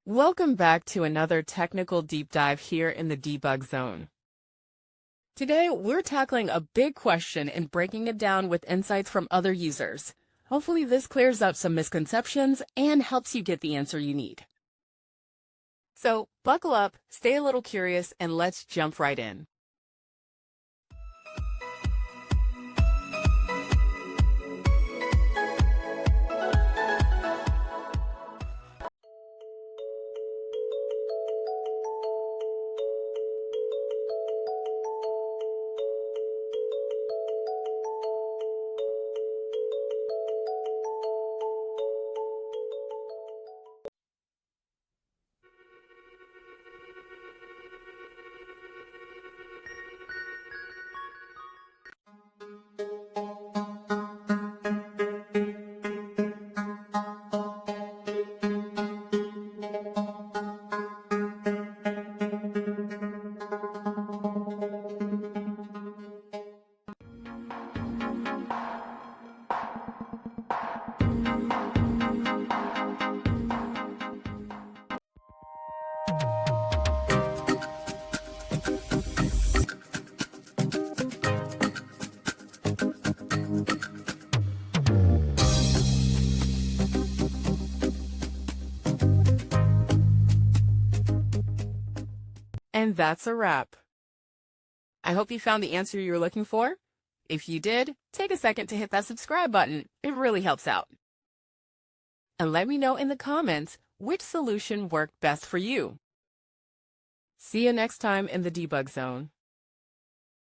Welcome back to another technical deep dive here in the debug zone. Today, we're tackling a big question and breaking it down with insights from other users. Hopefully this clears up some misconceptions and helps you get the answer you need. So buckle up, stay a little curious, and let's jump right in. And that's a wrap. I hope you found the answer you were looking for. If you did, take a second to hit that subscribe button. It really helps out. And let me know in the comments which solution worked best for you. See you next time in the debug zone.